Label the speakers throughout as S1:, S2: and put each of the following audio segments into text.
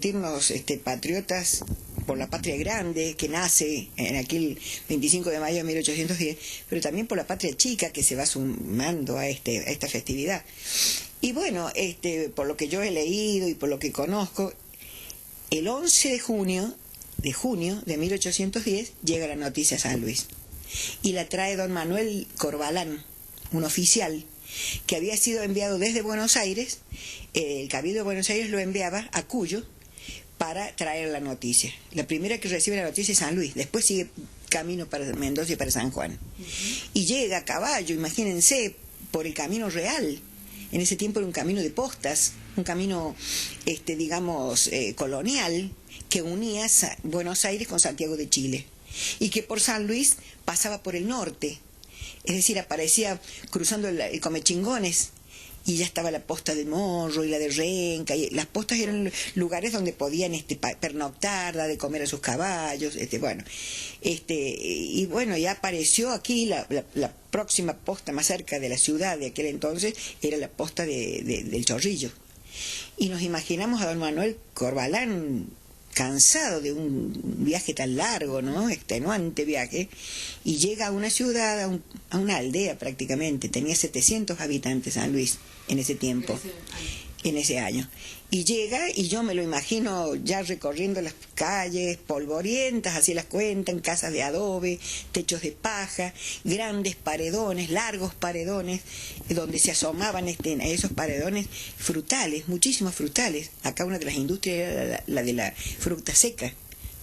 S1: sentirnos patriotas por la patria grande que nace en aquel 25 de mayo de 1810, pero también por la patria chica que se va sumando a esta festividad. Y bueno, por lo que yo he leído y por lo que conozco, el 11 de junio de 1810 llega la noticia a San Luis y la trae don Manuel Corbalán, un oficial que había sido enviado desde Buenos Aires. El Cabildo de Buenos Aires lo enviaba a Cuyo para traer la noticia. La primera que recibe la noticia es San Luis, después sigue camino para Mendoza y para San Juan. Y llega a caballo, imagínense, por el camino real. En ese tiempo era un camino de postas, un camino, colonial, que unía Buenos Aires con Santiago de Chile, y que por San Luis pasaba por el norte, es decir, aparecía cruzando el Comechingones, y ya estaba la posta de Morro y la de Renca, y las postas eran lugares donde podían pernoctar, dar de comer a sus caballos, y bueno, ya apareció aquí la próxima posta más cerca de la ciudad de aquel entonces, era la posta del Chorrillo. Y nos imaginamos a don Manuel Corbalán cansado de un viaje tan largo, ¿no? Extenuante viaje, y llega a una ciudad, a una aldea prácticamente. Tenía 700 habitantes San Luis en ese tiempo, en ese año. Y llega, y yo me lo imagino ya recorriendo las calles polvorientas, así las cuentan, casas de adobe, techos de paja, grandes paredones, largos paredones, donde se asomaban a esos paredones frutales, muchísimos frutales. Acá una de las industrias era la de la fruta seca,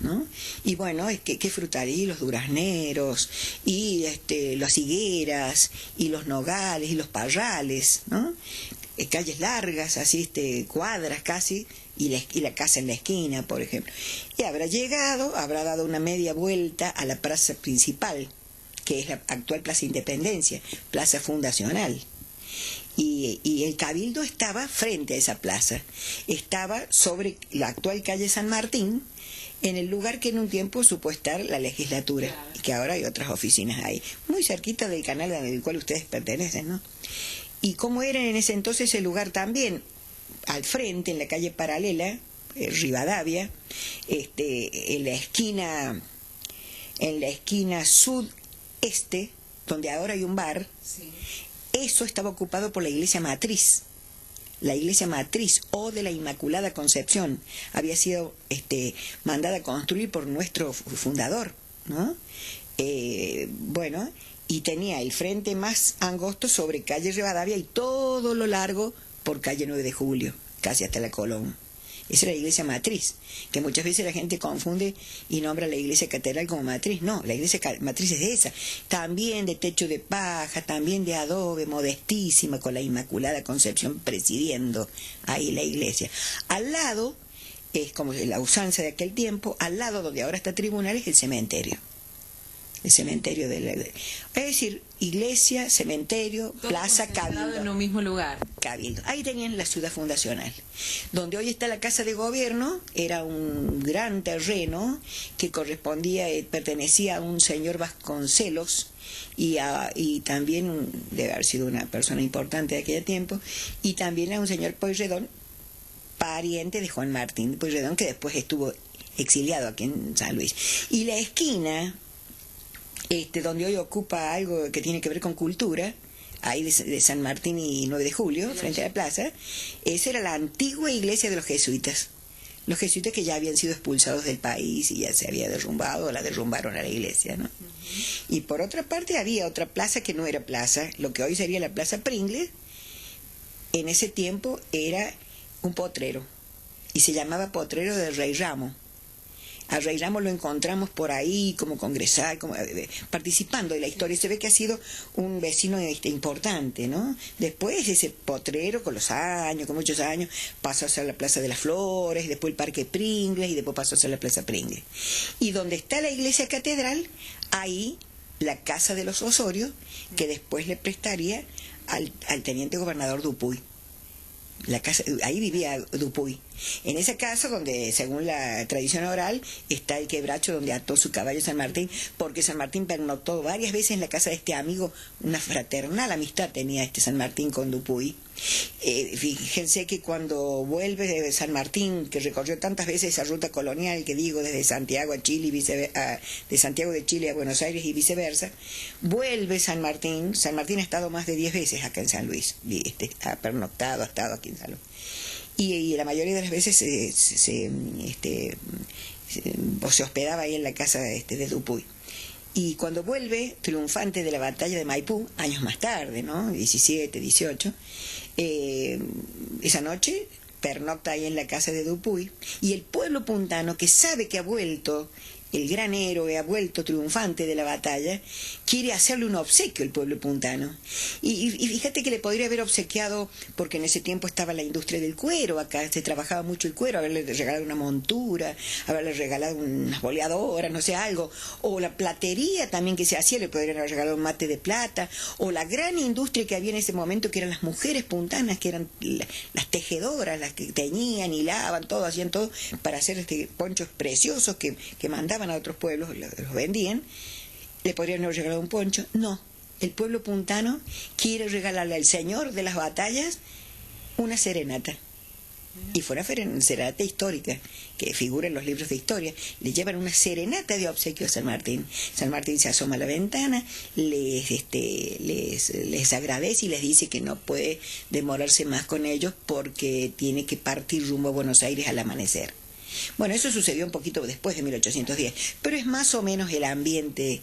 S1: ¿no? Y bueno, qué frutaría, los durazneros, y las higueras, y los nogales, y los parrales, ¿no? Calles largas, así, cuadras casi, y la casa en la esquina, por ejemplo. Y habrá llegado, habrá dado una media vuelta a la plaza principal, que es la actual Plaza Independencia, plaza fundacional. Y el Cabildo estaba frente a esa plaza, estaba sobre la actual calle San Martín, en el lugar que en un tiempo supo estar la legislatura, y que ahora hay otras oficinas ahí, muy cerquita del canal al cual ustedes pertenecen, ¿no? Y como era en ese entonces el lugar también, al frente, en la calle paralela, Rivadavia, en la esquina sudeste, donde ahora hay un bar, sí. Eso estaba ocupado por la iglesia matriz. La iglesia matriz o de la Inmaculada Concepción había sido mandada a construir por nuestro fundador, ¿no? Y tenía el frente más angosto sobre calle Rivadavia y todo lo largo por calle 9 de Julio, casi hasta la Colón. Esa era la iglesia matriz, que muchas veces la gente confunde y nombra la iglesia catedral como matriz. No, la iglesia matriz es esa. También de techo de paja, también de adobe, modestísima, con la Inmaculada Concepción presidiendo ahí la iglesia. Al lado, es como la usanza de aquel tiempo, al lado donde ahora está tribunal es el cementerio. El cementerio es decir, iglesia, cementerio, todo plaza, cabildo.
S2: En un mismo lugar.
S1: Cabildo. Ahí tenían la ciudad fundacional. Donde hoy está la Casa de Gobierno, era un gran terreno que pertenecía a un señor Vasconcelos y también debe haber sido una persona importante de aquel tiempo, y también a un señor Pueyrredón, pariente de Juan Martín Pueyrredón, que después estuvo exiliado aquí en San Luis. Y la esquina, donde hoy ocupa algo que tiene que ver con cultura, ahí de San Martín y 9 de Julio, frente a la plaza, esa era la antigua iglesia de los jesuitas. Los jesuitas que ya habían sido expulsados del país y ya se había derrumbado, la derrumbaron a la iglesia, ¿no? Y por otra parte había otra plaza que no era plaza, lo que hoy sería la Plaza Pringles. En ese tiempo era un potrero, y se llamaba Potrero del Rey Ramo. A Rey Ramos lo encontramos por ahí como congresal, participando de la historia. Se ve que ha sido un vecino importante, ¿no? Después ese potrero, con muchos años, pasó a ser la Plaza de las Flores, después el Parque Pringles, y después pasó a ser la Plaza Pringles. Y donde está la iglesia catedral, ahí la casa de los Osorio, que después le prestaría al teniente gobernador Dupuy. Ahí vivía Dupuy. En esa casa donde, según la tradición oral, está el quebracho donde ató su caballo San Martín, porque San Martín pernoctó varias veces en la casa de este amigo, una fraternal amistad tenía este San Martín con Dupuy. Fíjense que cuando vuelve de San Martín, que recorrió tantas veces esa ruta colonial que digo, desde Santiago a Chile y de Santiago de Chile a Buenos Aires y viceversa, vuelve San Martín ha estado más de 10 veces acá en San Luis, ha pernoctado, ha estado aquí en San Luis. Y la mayoría de las veces se hospedaba ahí en la casa de Dupuy. Y cuando vuelve, triunfante de la batalla de Maipú, años más tarde, ¿no? 17, 18, esa noche pernocta ahí en la casa de Dupuy, y el pueblo puntano, que sabe que ha vuelto el gran héroe, ha vuelto triunfante de la batalla, quiere hacerle un obsequio al pueblo puntano. Y fíjate que le podría haber obsequiado, porque en ese tiempo estaba la industria del cuero, acá se trabajaba mucho el cuero, haberle regalado una montura, haberle regalado unas boleadoras, no sé, algo, o la platería también que se hacía, le podrían haber regalado un mate de plata, o la gran industria que había en ese momento, que eran las mujeres puntanas, que eran las tejedoras, las que teñían, hilaban, todo, hacían todo para hacer ponchos preciosos que mandaban a otros pueblos, los vendían. Le podrían haber regalado un poncho. No, el pueblo puntano quiere regalarle al señor de las batallas una serenata. Y fue una serenata histórica que figura en los libros de historia. Le llevan una serenata de obsequio a San Martín. San Martín se asoma a la ventana, les agradece y les dice que no puede demorarse más con ellos porque tiene que partir rumbo a Buenos Aires al amanecer. Bueno, eso sucedió un poquito después de 1810, pero es más o menos el ambiente,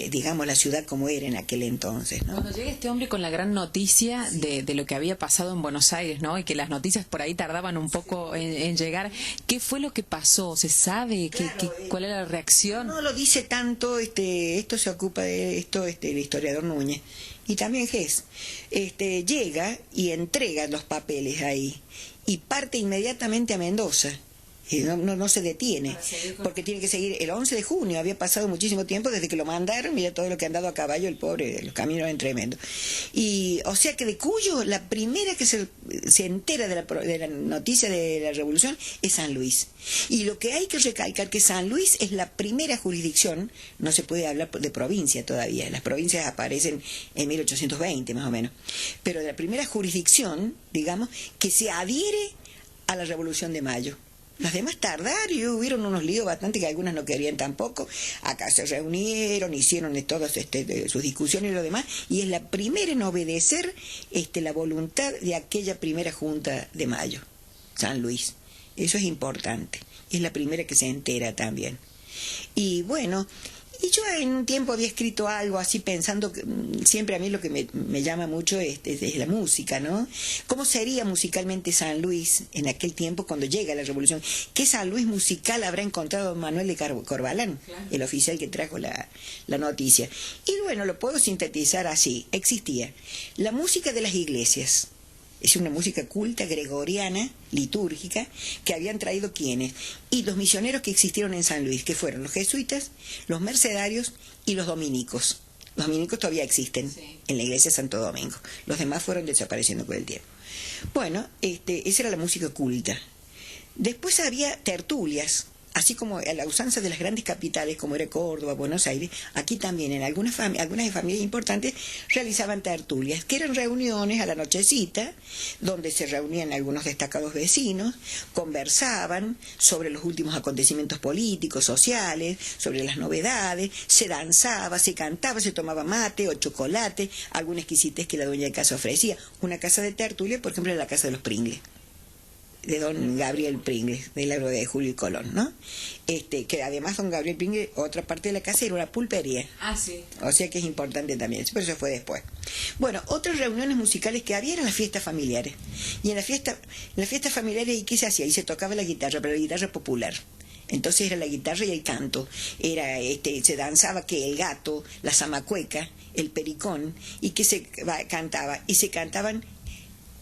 S1: digamos, la ciudad como era en aquel entonces, ¿no?
S2: Cuando llega este hombre con la gran noticia de lo que había pasado en Buenos Aires, ¿no? Y que las noticias por ahí tardaban un poco en llegar, ¿qué fue lo que pasó? ¿Se sabe cuál era la reacción?
S1: No lo dice tanto, esto se ocupa de esto, el historiador Núñez. Y también Gess, llega y entrega los papeles ahí y parte inmediatamente a Mendoza. Y no se detiene, porque tiene que seguir. El 11 de junio había pasado muchísimo tiempo desde que lo mandaron, mira todo lo que ha andado a caballo el pobre, los caminos eran tremendos. Y o sea que de Cuyo, la primera que se entera de la noticia de la revolución es San Luis. Y lo que hay que recalcar que San Luis es la primera jurisdicción, no se puede hablar de provincia todavía, las provincias aparecen en 1820 más o menos, pero la primera jurisdicción, digamos, que se adhiere a la Revolución de Mayo. Las demás tardaron y hubieron unos líos bastante que algunas no querían tampoco. Acá se reunieron, hicieron todas sus discusiones y lo demás, y es la primera en obedecer la voluntad de aquella primera Junta de Mayo, San Luis. Eso es importante. Es la primera que se entera también. Y bueno, y yo en un tiempo había escrito algo así pensando que siempre a mí lo que me llama mucho es la música, ¿no? ¿Cómo sería musicalmente San Luis en aquel tiempo cuando llega la revolución? ¿Qué San Luis musical habrá encontrado Manuel de Corbalán, claro, el oficial que trajo la noticia? Y bueno, lo puedo sintetizar así. Existía la música de las iglesias. Es una música culta, gregoriana, litúrgica, que habían traído quienes. Y los misioneros que existieron en San Luis, que fueron los jesuitas, los mercedarios y los dominicos. Los dominicos todavía existen, sí, en la iglesia de Santo Domingo. Los demás fueron desapareciendo con el tiempo. Bueno, esa era la música culta. Después había tertulias, así como a la usanza de las grandes capitales, como era Córdoba, Buenos Aires. Aquí también en algunas familias importantes realizaban tertulias, que eran reuniones a la nochecita, donde se reunían algunos destacados vecinos, conversaban sobre los últimos acontecimientos políticos, sociales, sobre las novedades, se danzaba, se cantaba, se tomaba mate o chocolate, alguna exquisitez que la dueña de casa ofrecía. Una casa de tertulia, por ejemplo, era la casa de los Pringles, de don Gabriel Pringles, del agro de Julio y Colón, ¿no? Que además don Gabriel Pringles, otra parte de la casa era una pulpería.
S2: Ah, sí.
S1: O sea que es importante también, pero eso fue después. Bueno, otras reuniones musicales que había eran las fiestas familiares. Y en las fiestas familiares, ¿y qué se hacía? Ahí se tocaba la guitarra, pero la guitarra popular. Entonces era la guitarra y el canto. Era se danzaba que el gato, la zamacueca, el pericón, y que se cantaba. Y se cantaban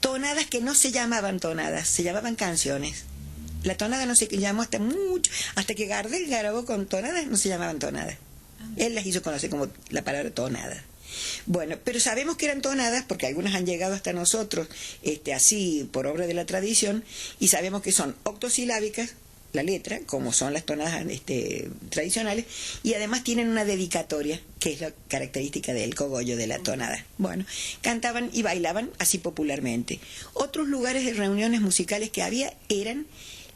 S1: tonadas que no se llamaban tonadas, se llamaban canciones. La tonada no se llamó hasta que Gardel grabó con tonadas, no se llamaban tonadas. Él las hizo conocer como la palabra tonada. Bueno, pero sabemos que eran tonadas porque algunas han llegado hasta nosotros, así por obra de la tradición, y sabemos que son octosilábicas, la letra, como son las tonadas tradicionales, y además tienen una dedicatoria, que es la característica del cogollo de la tonada. Bueno, cantaban y bailaban así popularmente. Otros lugares de reuniones musicales que había eran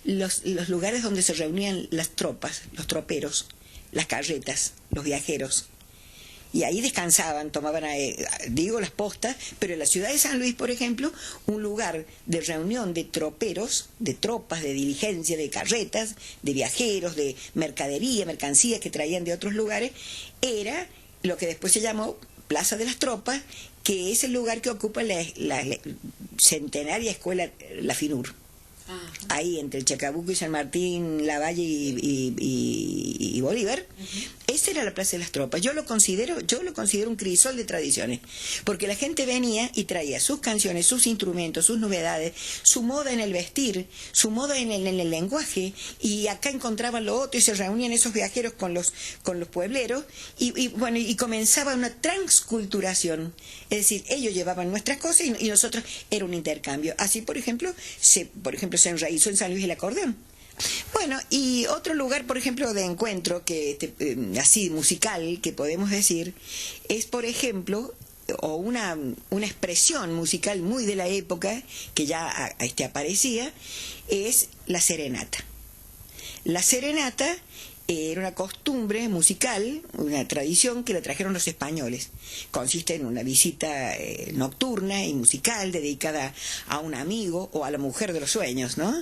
S1: los lugares donde se reunían las tropas, los troperos, las carretas, los viajeros. Y ahí descansaban, tomaban, las postas, pero en la ciudad de San Luis, por ejemplo, un lugar de reunión de troperos, de tropas, de diligencia, de carretas, de viajeros, de mercadería, mercancías que traían de otros lugares, era lo que después se llamó Plaza de las Tropas, que es el lugar que ocupa la centenaria escuela La Finur. Ahí entre Chacabuco y San Martín, Lavalle y Bolívar. Esa era la Plaza de las Tropas. Yo lo considero un crisol de tradiciones, porque la gente venía y traía sus canciones, sus instrumentos, sus novedades, su moda en el vestir, su moda en el lenguaje, y acá encontraban lo otro y se reunían esos viajeros con los puebleros y comenzaba una transculturación. Es decir, ellos llevaban nuestras cosas y nosotros era un intercambio. Así, por ejemplo, se enraizó en San Luis el acordeón. Bueno, y otro lugar, por ejemplo, de encuentro, que así musical, que podemos decir, es, por ejemplo, o una expresión musical muy de la época, que ya aparecía, es la serenata. La serenata era una costumbre musical, una tradición que la trajeron los españoles. Consiste en una visita nocturna y musical dedicada a un amigo o a la mujer de los sueños, ¿no?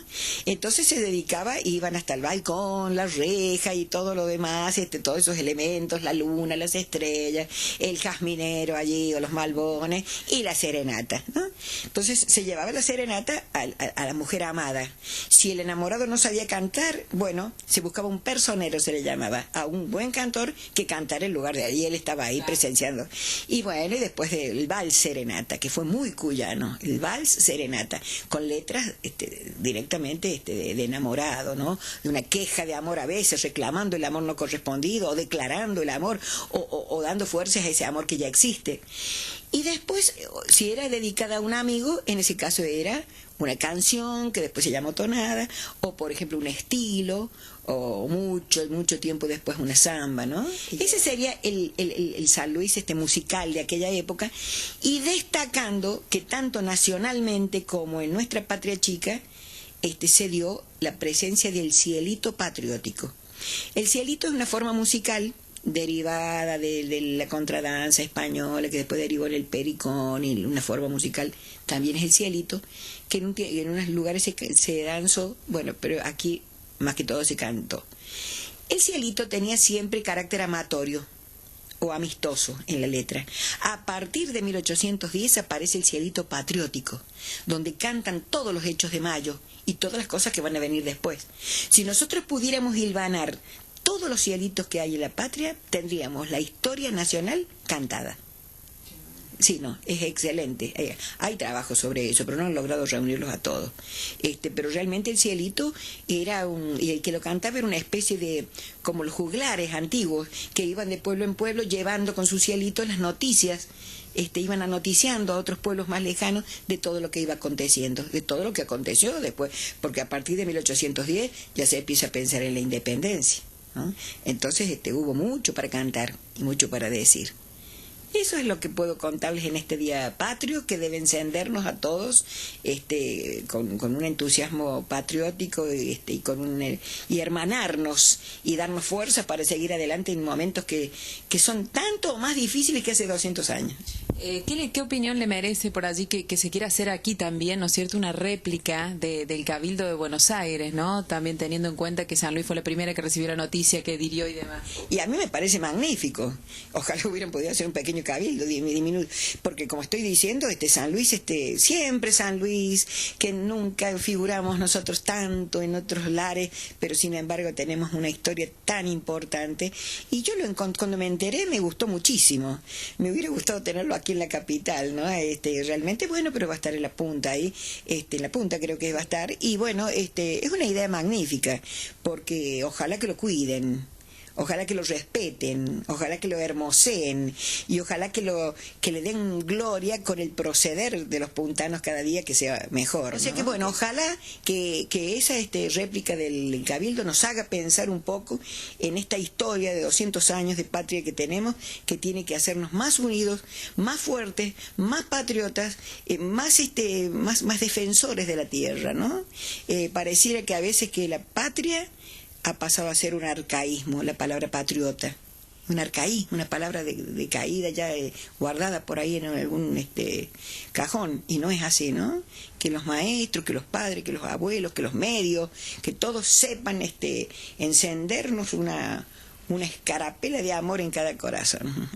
S1: Entonces se dedicaba, iban hasta el balcón, la reja y todo lo demás, todos esos elementos, la luna, las estrellas, el jazminero allí o los malbones y la serenata, ¿no? Entonces se llevaba la serenata a la mujer amada. Si el enamorado no sabía cantar, bueno, se buscaba un personero, se le llamaba, a un buen cantor que cantara en lugar de él, y él estaba ahí presenciando. Y bueno, y después del vals serenata, que fue muy cuyano, el vals serenata, con letras directamente de enamorado, ¿no? De una queja de amor a veces, reclamando el amor no correspondido, o declarando el amor, o dando fuerzas a ese amor que ya existe. Y después, si era dedicada a un amigo, en ese caso era una canción que después se llamó tonada, o por ejemplo un estilo, o mucho tiempo después una samba, ¿no? Ese sería el San Luis musical de aquella época, y destacando que tanto nacionalmente como en nuestra patria chica se dio la presencia del cielito patriótico. El cielito es una forma musical derivada de la contradanza española, que después derivó en el pericón, y una forma musical también es el cielito, que en unos lugares se danzó, bueno, pero aquí más que todo se cantó. El cielito tenía siempre carácter amatorio o amistoso en la letra. A partir de 1810 aparece el cielito patriótico, donde cantan todos los hechos de mayo y todas las cosas que van a venir después. Si nosotros pudiéramos hilvanar todos los cielitos que hay en la patria, tendríamos la historia nacional cantada. Sí, no, es excelente. Hay trabajo sobre eso, pero no han logrado reunirlos a todos. Pero realmente el cielito era y el que lo cantaba era una especie de, como los juglares antiguos, que iban de pueblo en pueblo llevando con su cielito las noticias. Iban anoticiando a otros pueblos más lejanos de todo lo que iba aconteciendo, de todo lo que aconteció después, porque a partir de 1810 ya se empieza a pensar en la independencia, ¿no? Entonces hubo mucho para cantar y mucho para decir. Eso es lo que puedo contarles en este día patrio, que debe encendernos a todos con un entusiasmo patriótico y hermanarnos y darnos fuerzas para seguir adelante en momentos que son tanto más difíciles que hace 200 años.
S2: ¿Qué opinión le merece por allí que se quiera hacer aquí también, ¿no es cierto?, una réplica del Cabildo de Buenos Aires, ¿no? También teniendo en cuenta que San Luis fue la primera que recibió la noticia, que dirió y demás.
S1: Y a mí me parece magnífico. Ojalá hubieran podido hacer un pequeño cabildo diminuto, porque como estoy diciendo, San Luis, siempre San Luis, que nunca figuramos nosotros tanto en otros lares, pero sin embargo tenemos una historia tan importante. Y yo cuando me enteré me gustó muchísimo. Me hubiera gustado tenerlo aquí en la capital, ¿no? Realmente, bueno, pero va a estar en la punta ahí, en la punta creo que va a estar, y bueno, es una idea magnífica, porque ojalá que lo cuiden. ojalá que lo respeten, ojalá que lo hermoseen y ojalá que le den gloria con el proceder de los puntanos cada día que sea mejor, ¿no? O sea que bueno, ojalá que esa réplica del Cabildo nos haga pensar un poco en esta historia de 200 años de patria que tenemos, que tiene que hacernos más unidos, más fuertes, más patriotas, más defensores de la tierra, ¿no? Pareciera que a veces que la patria ha pasado a ser un arcaísmo, la palabra patriota, un arcaísmo, una palabra de caída ya guardada por ahí en algún cajón, y no es así, ¿no? Que los maestros, que los padres, que los abuelos, que los medios, que todos sepan encendernos una escarapela de amor en cada corazón.